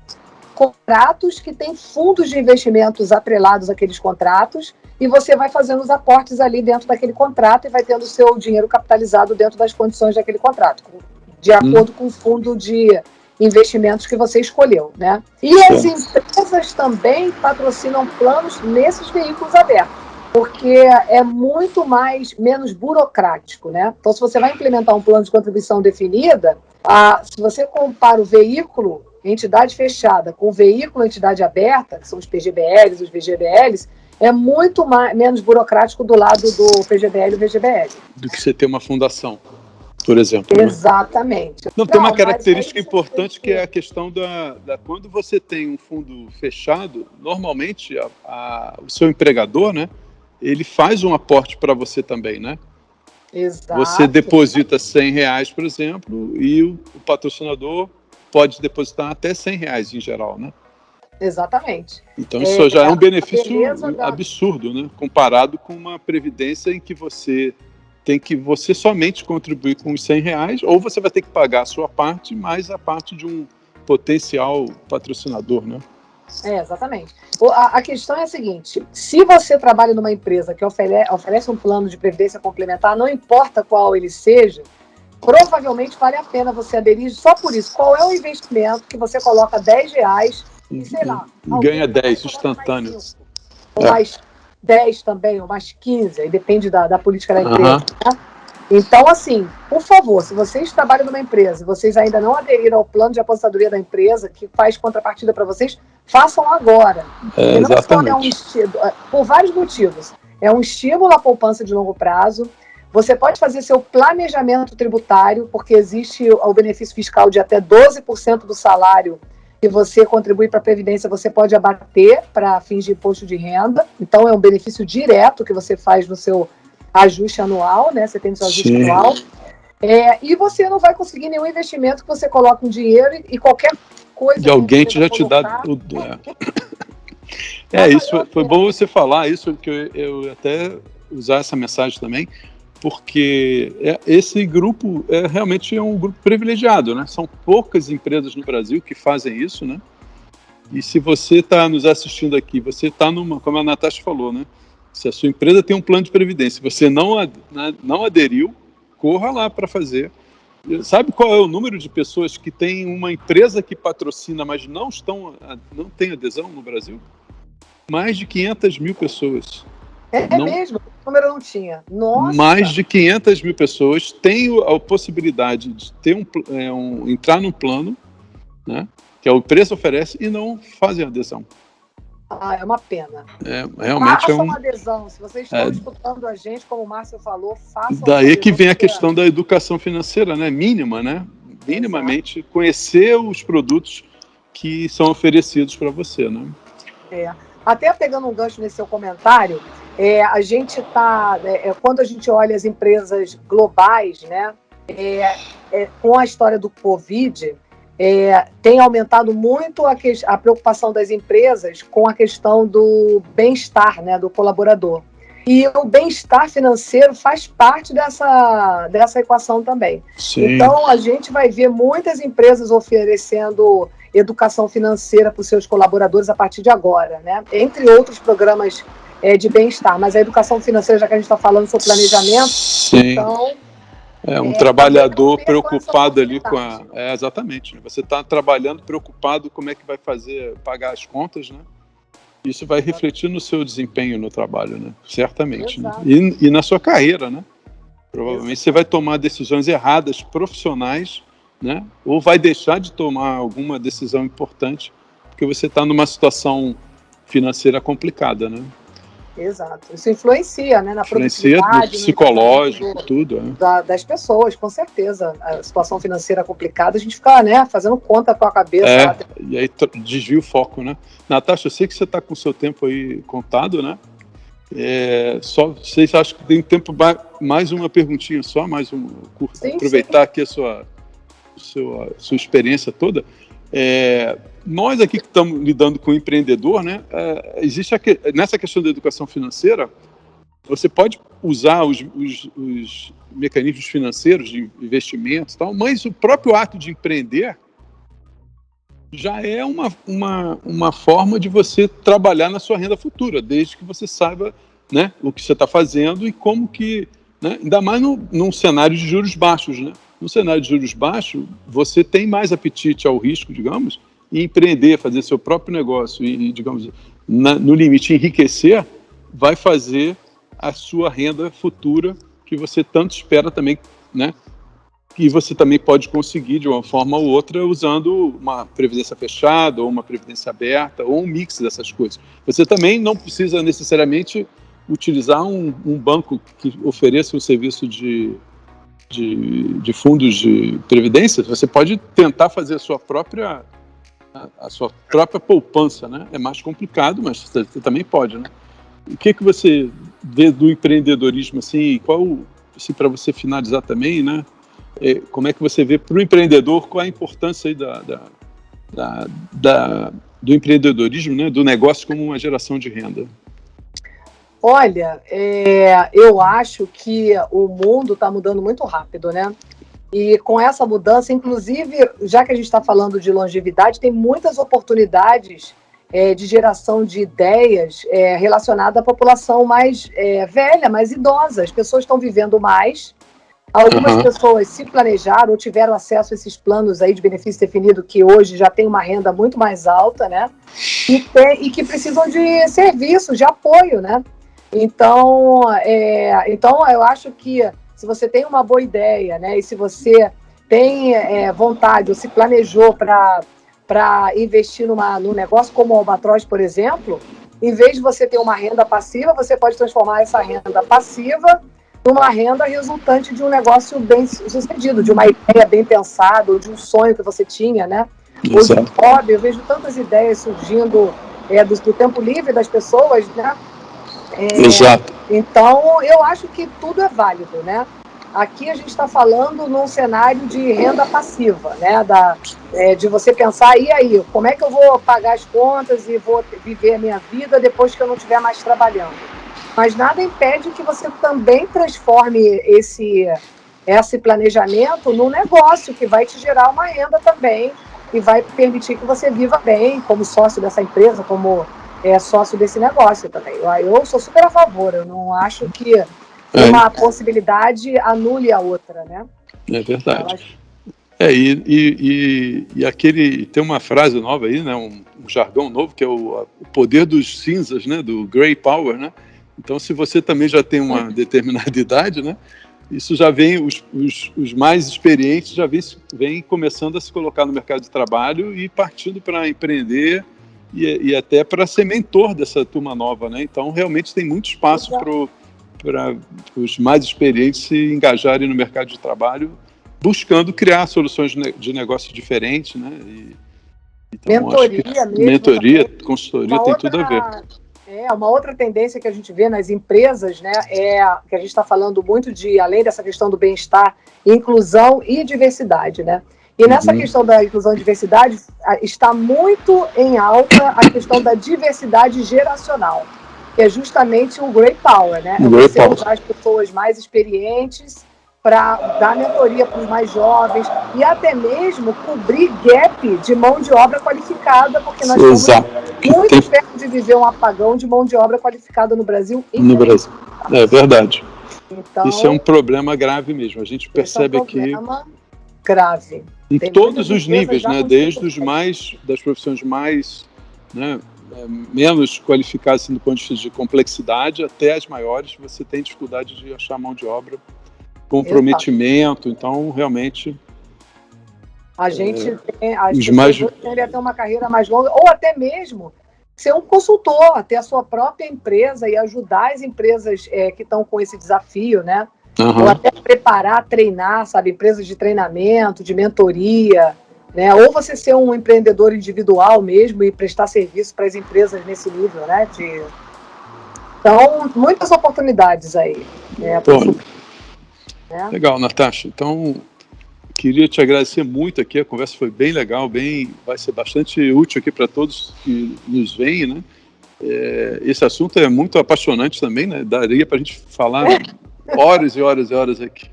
contratos que têm fundos de investimentos atrelados àqueles contratos, e você vai fazendo os aportes ali dentro daquele contrato e vai tendo o seu dinheiro capitalizado dentro das condições daquele contrato, de acordo com o fundo de investimentos que você escolheu, né? E as empresas também patrocinam planos nesses veículos abertos, porque é muito menos burocrático, né? Então, se você vai implementar um plano de contribuição definida, se você compara o veículo entidade fechada com o veículo entidade aberta, que são os PGBLs, os VGBLs, é muito menos burocrático do lado do PGBL e do VGBL. Do que você ter uma fundação, por exemplo. Exatamente. Não, tem uma característica importante que é a questão da quando você tem um fundo fechado, normalmente o seu empregador, né, ele faz um aporte para você também, né? Exato. Você deposita R$100, por exemplo, e o patrocinador pode depositar até R$100 em geral, né? Exatamente. Então isso já é um benefício absurdo, né? Comparado com uma previdência em que você tem que somente contribuir com os R$100, ou você vai ter que pagar a sua parte mais a parte de um potencial patrocinador, né? Exatamente. A questão é a seguinte: se você trabalha numa empresa que oferece um plano de previdência complementar, não importa qual ele seja, provavelmente vale a pena você aderir só por isso. Qual é o investimento que você coloca R$10 e, sei lá, ganha 10 instantâneo. Ou mais 10 também, ou mais 15, aí depende da política da empresa. Né? Então, assim, por favor, se vocês trabalham numa empresa e vocês ainda não aderiram ao plano de aposentadoria da empresa, que faz contrapartida para vocês, façam agora. Exatamente. Por vários motivos. É um estímulo à poupança de longo prazo. Você pode fazer seu planejamento tributário, porque existe o benefício fiscal de até 12% do salário que você contribui para a Previdência, você pode abater para fins de imposto de renda. Então, é um benefício direto que você faz no seu ajuste anual, né? Você tem o seu ajuste anual. E você não vai conseguir nenhum investimento que você coloca um dinheiro e qualquer coisa... De alguém já te dá... Isso foi bom você falar isso, porque eu até usar essa mensagem também, porque esse grupo realmente é um grupo privilegiado, né? São poucas empresas no Brasil que fazem isso, né? E se você está nos assistindo aqui, você está como a Natasha falou, né? Se a sua empresa tem um plano de previdência, você não aderiu, corra lá para fazer. Sabe qual é o número de pessoas que tem uma empresa que patrocina, mas não tem adesão no Brasil? Mais de 500 mil pessoas. Mesmo? O número não tinha. Nossa. Mais de 500 mil pessoas têm a possibilidade de ter entrar num plano, né, que a empresa oferece, e não fazem adesão. É uma pena. Realmente façam uma adesão. Se vocês estão escutando a gente, como o Márcio falou, façam daí que vem a questão da educação financeira, né? Mínima, né? Minimamente, exato. Conhecer os produtos que são oferecidos para você, né? Até pegando um gancho nesse seu comentário, a gente está, quando a gente olha as empresas globais, né, com a história do Covid, tem aumentado muito a preocupação das empresas com a questão do bem-estar, né, do colaborador. E o bem-estar financeiro faz parte dessa equação também. Sim. Então, a gente vai ver muitas empresas oferecendo educação financeira para os seus colaboradores a partir de agora, né? Entre outros programas de bem-estar. Mas a educação financeira, já que a gente está falando sobre planejamento, sim. Então... um trabalhador preocupado ali com a... exatamente. Você está trabalhando preocupado como é que vai pagar as contas, né? Isso vai refletir no seu desempenho no trabalho, né? Certamente. Né? E na sua carreira, né? Provavelmente você vai tomar decisões erradas profissionais, né? Ou vai deixar de tomar alguma decisão importante porque você está numa situação financeira complicada, né? Exato. Isso influencia, né, na produtividade, no psicológico, tudo. Das pessoas, com certeza. A situação financeira complicada, a gente fica, né, fazendo conta com a cabeça. E aí desvia o foco, né? Natasha, eu sei que você está com o seu tempo aí contado, né? Só vocês acham que tem tempo mais uma perguntinha só, mais um curso, sim, aproveitar aqui a sua experiência toda. Nós aqui que estamos lidando com o empreendedor, né, existe nessa questão da educação financeira, você pode usar os mecanismos financeiros de investimentos e tal, mas o próprio ato de empreender já é uma forma de você trabalhar na sua renda futura, desde que você saiba, né, o que você está fazendo e como que, né, ainda mais num cenário de juros baixos, né? No cenário de juros baixos, você tem mais apetite ao risco, digamos, e empreender, fazer seu próprio negócio e digamos, no limite, enriquecer, vai fazer a sua renda futura que você tanto espera também, né, que você também pode conseguir de uma forma ou outra usando uma previdência fechada ou uma previdência aberta ou um mix dessas coisas. Você também não precisa necessariamente utilizar um banco que ofereça um serviço de fundos de previdência. Você pode tentar fazer a sua própria poupança, né? É mais complicado, mas você também pode, né? O que você vê do empreendedorismo, assim, assim, para você finalizar também, né? Como é que você vê para o empreendedor, qual a importância aí do empreendedorismo, né? Do negócio como uma geração de renda? Olha, eu acho que o mundo está mudando muito rápido, né? E com essa mudança, inclusive, já que a gente está falando de longevidade, tem muitas oportunidades de geração de ideias relacionadas à população mais velha, mais idosa. As pessoas estão vivendo mais. Algumas pessoas se planejaram ou tiveram acesso a esses planos aí de benefício definido, que hoje já tem uma renda muito mais alta, né? E que precisam de serviços, de apoio, né? Então eu acho que se você tem uma boa ideia, né, e se você tem vontade ou se planejou para investir num negócio como o Albatroz, por exemplo, em vez de você ter uma renda passiva, você pode transformar essa renda passiva numa renda resultante de um negócio bem sucedido, de uma ideia bem pensada, ou de um sonho que você tinha, né? Ou de um hobby. Eu vejo tantas ideias surgindo do tempo livre das pessoas, né? Exato. Então, eu acho que tudo é válido, né? Aqui a gente está falando num cenário de renda passiva, né? De você pensar, e aí, como é que eu vou pagar as contas e vou viver a minha vida depois que eu não estiver mais trabalhando? Mas nada impede que você também transforme esse planejamento num negócio que vai te gerar uma renda também e vai permitir que você viva bem como sócio dessa empresa, como sócio desse negócio também. Eu sou super a favor, eu não acho que uma possibilidade anule a outra, né? É verdade. E tem uma frase nova aí, né? Um jargão novo, que é o poder dos cinzas, né? Do Grey Power, né? Então, se você também já tem uma determinada idade, né? Isso já vem, os mais experientes já vem começando a se colocar no mercado de trabalho e partindo para empreender e até para ser mentor dessa turma nova, né? Então, realmente tem muito espaço para os mais experientes se engajarem no mercado de trabalho, buscando criar soluções de negócio diferentes, né? Então, mentoria, consultoria tem tudo a ver. Uma outra tendência que a gente vê nas empresas, né, que a gente está falando muito além dessa questão do bem-estar, inclusão e diversidade, né? E nessa questão da inclusão e diversidade, está muito em alta a questão da diversidade geracional, que é justamente o Grey Power, né? Você usar as pessoas mais experientes para dar mentoria para os mais jovens e até mesmo cobrir gap de mão de obra qualificada, porque nós estamos muito perto de viver um apagão de mão de obra qualificada no Brasil. No Brasil, é verdade. Então, isso é um problema grave mesmo. A gente percebe aqui grave em todos os níveis, né? Desde das profissões mais, né, menos qualificadas assim, do ponto de vista de complexidade, até as maiores, você tem dificuldade de achar mão de obra, comprometimento. Então, realmente, as pessoas tendem a ter uma carreira mais longa, ou até mesmo ser um consultor, ter a sua própria empresa e ajudar as empresas que estão com esse desafio, né? Ou até preparar, treinar, sabe? Empresas de treinamento, de mentoria, né? Ou você ser um empreendedor individual mesmo e prestar serviço para as empresas nesse nível, né? Então, muitas oportunidades aí. Legal, Natasha. Então, queria te agradecer muito aqui. A conversa foi bem legal, vai ser bastante útil aqui para todos que nos veem, né? Esse assunto é muito apaixonante também, né? Daria para a gente falar horas e horas e horas aqui.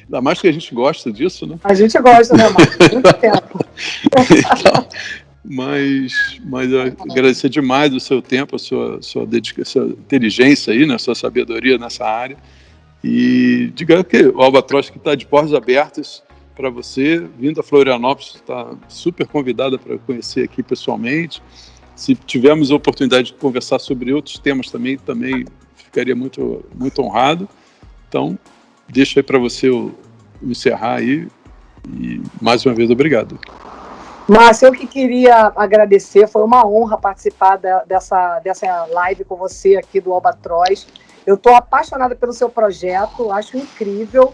Ainda mais que a gente gosta disso, né? A gente gosta, né, Marcos? Muito tempo. Então, mas eu agradecer demais o seu tempo, a sua dedicação, sua inteligência aí, né? A sua sabedoria nessa área. E diga que o Albatroz que está de portas abertas para você, vindo a Florianópolis, está super convidada para conhecer aqui pessoalmente. Se tivermos a oportunidade de conversar sobre outros temas também ficaria muito, muito honrado. Então, deixo aí para você encerrar aí. E, mais uma vez, obrigado. Márcia, eu que queria agradecer, foi uma honra participar dessa live com você aqui do Albatroz. Eu estou apaixonada pelo seu projeto, acho incrível,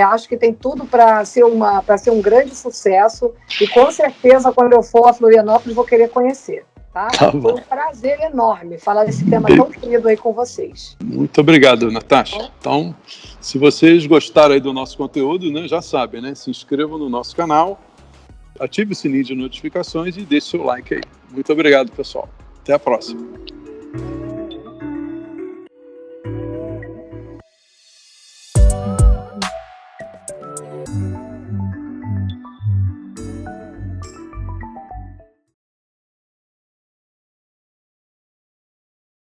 acho que tem tudo para ser um grande sucesso e com certeza quando eu for a Florianópolis vou querer conhecer. Tá? Foi um prazer enorme falar desse tema tão querido aí com vocês. Muito obrigado, Natasha. Então, se vocês gostaram aí do nosso conteúdo, né, já sabem, né? Se inscrevam no nosso canal, ative o sininho de notificações e deixe seu like aí. Muito obrigado, pessoal. Até a próxima.